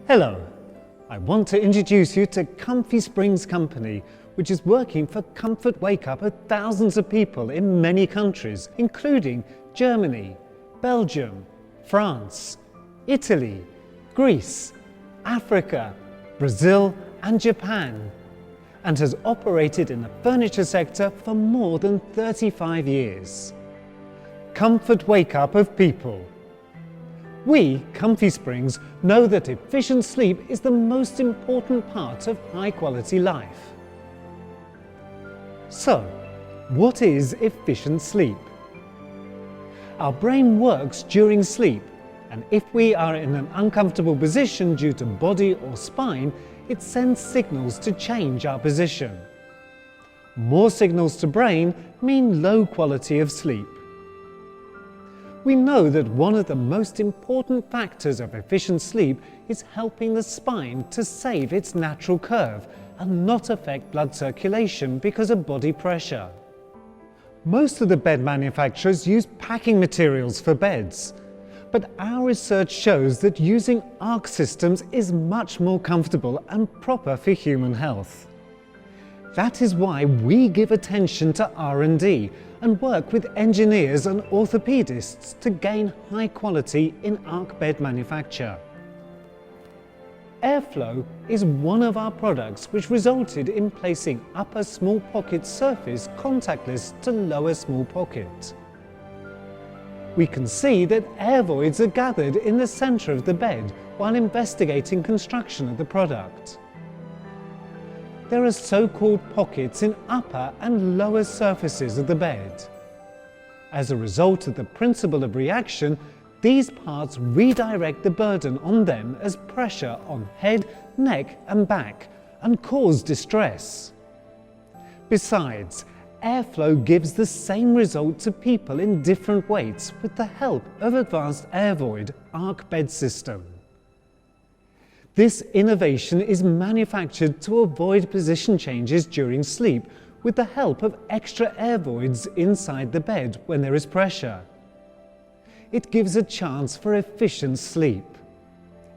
Hello, I want to introduce you to Comfy Springs Company, which is working for comfort wake-up of thousands of people in many countries, including Germany, Belgium, France, Italy, Greece, Africa, Brazil and Japan, and has operated in the furniture sector for more than 35 years. Comfort wake-up of people. We, Comfy Springs, know that efficient sleep is the most important part of high-quality life. So, what is efficient sleep? Our brain works during sleep, and if we are in an uncomfortable position due to body or spine, it sends signals to change our position. More signals to brain mean low quality of sleep. We know that one of the most important factors of efficient sleep is helping the spine to save its natural curve and not affect blood circulation because of body pressure. Most of the bed manufacturers use packing materials for beds, but our research shows that using ARC systems is much more comfortable and proper for human health. That is why we give attention to R&D and work with engineers and orthopedists to gain high quality in ARC bed manufacture. Airflow is one of our products which resulted in placing upper small pocket surface contactless to lower small pocket. We can see that air voids are gathered in the center of the bed while investigating construction of the product. There are so-called pockets in upper and lower surfaces of the bed. As a result of the principle of reaction, these parts redirect the burden on them as pressure on head, neck and back and cause distress. Besides, airflow gives the same result to people in different weights with the help of advanced Airvoid ARC bed system. This innovation is manufactured to avoid position changes during sleep with the help of extra air voids inside the bed when there is pressure. It gives a chance for efficient sleep.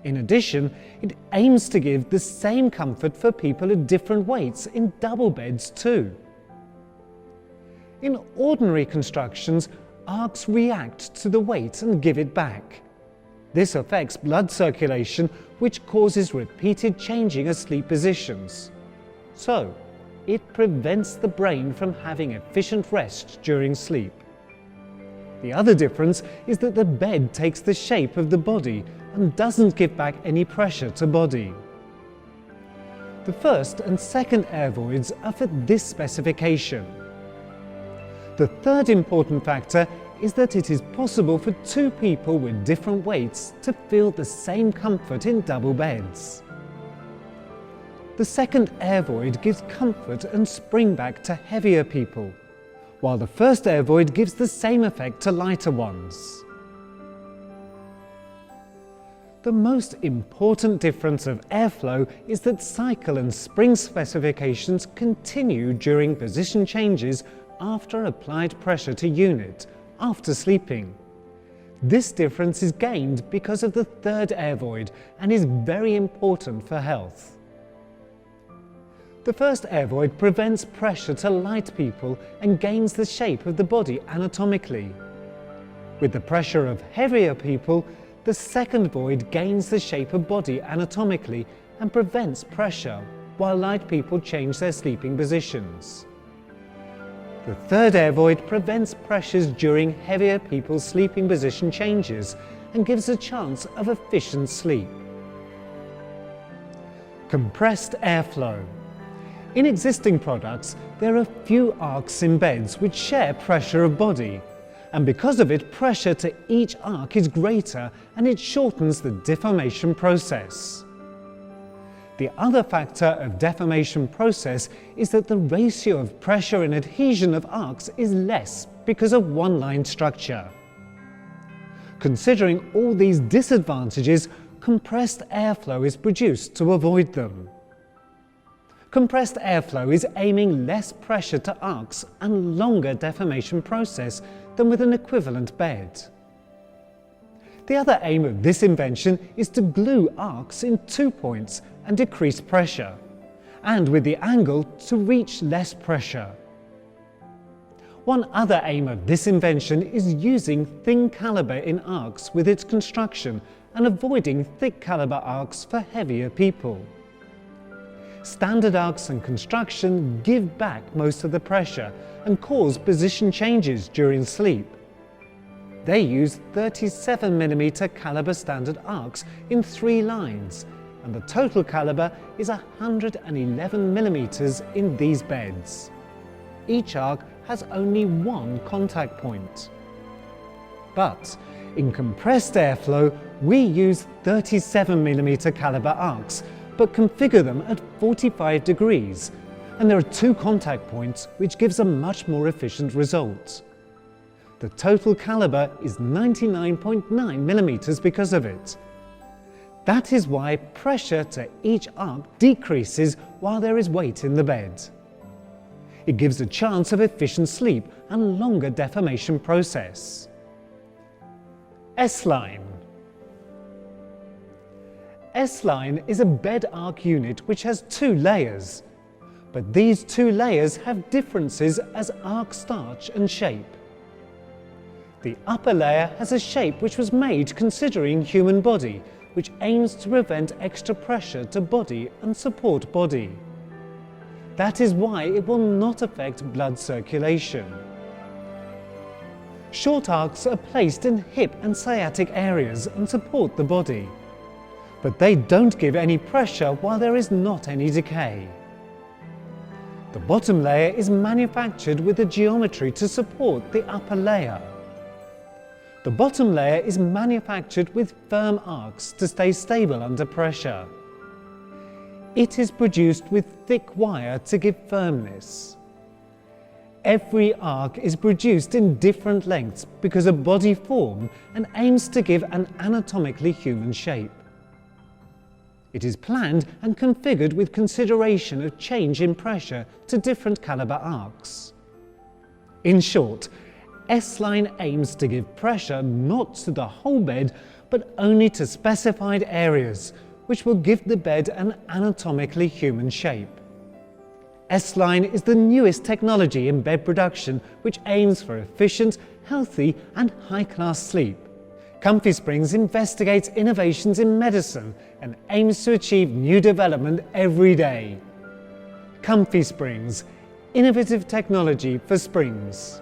In addition, it aims to give the same comfort for people at different weights in double beds too. In ordinary constructions, ARCs react to the weight and give it back. This affects blood circulation, which causes repeated changing of sleep positions. So, it prevents the brain from having efficient rest during sleep. The other difference is that the bed takes the shape of the body and doesn't give back any pressure to body. The first and second Airvoids are for this specification. The third important factor is that it is possible for two people with different weights to feel the same comfort in double beds. The second Airvoid gives comfort and spring back to heavier people, while the first Airvoid gives the same effect to lighter ones. The most important difference of Airflow is that cycle and spring specifications continue during position changes after applied pressure to unit, after sleeping. This difference is gained because of the third Airvoid and is very important for health. The first Airvoid prevents pressure to light people and gains the shape of the body anatomically. With the pressure of heavier people, the second void gains the shape of body anatomically and prevents pressure, while light people change their sleeping positions. The third Airvoid prevents pressures during heavier people's sleeping position changes and gives a chance of efficient sleep. Compressed airflow. In existing products, there are few arcs in beds which share pressure of body, and because of it, pressure to each arc is greater and it shortens the deformation process. The other factor of deformation process is that the ratio of pressure and adhesion of arcs is less because of one-line structure. Considering all these disadvantages, compressed airflow is produced to avoid them. Compressed airflow is aiming less pressure to arcs and longer deformation process than with an equivalent bed. The other aim of this invention is to glue arcs in 2 points and decrease pressure, and with the angle to reach less pressure. One other aim of this invention is using thin caliber in arcs with its construction and avoiding thick caliber arcs for heavier people. Standard arcs and construction give back most of the pressure and cause position changes during sleep. They use 37mm caliber standard arcs in 3 lines, and the total caliber is 111mm in these beds. Each arc has only 1 contact point. But in compressed airflow, we use 37mm caliber arcs, but configure them at 45 degrees, and there are 2 contact points, which gives a much more efficient result. The total caliber is 99.9mm because of it. That is why pressure to each arc decreases while there is weight in the bed. It gives a chance of efficient sleep and longer deformation process. S-Line. S-Line is a bed arc unit which has 2 layers, but these 2 layers have differences as arc starch and shape. The upper layer has a shape which was made considering human body, which aims to prevent extra pressure to body and support body. That is why it will not affect blood circulation. Short arcs are placed in hip and sciatic areas and support the body, but they don't give any pressure while there is not any decay. The bottom layer is manufactured with a geometry to support the upper layer. The bottom layer is manufactured with firm arcs to stay stable under pressure. It is produced with thick wire to give firmness. Every arc is produced in different lengths because of body form and aims to give an anatomically human shape. It is planned and configured with consideration of change in pressure to different caliber arcs. In short, S-Line aims to give pressure not to the whole bed but only to specified areas, which will give the bed an anatomically human shape. S-Line is the newest technology in bed production which aims for efficient, healthy and high-class sleep. Comfy Springs investigates innovations in medicine and aims to achieve new development every day. Comfy Springs, innovative technology for springs.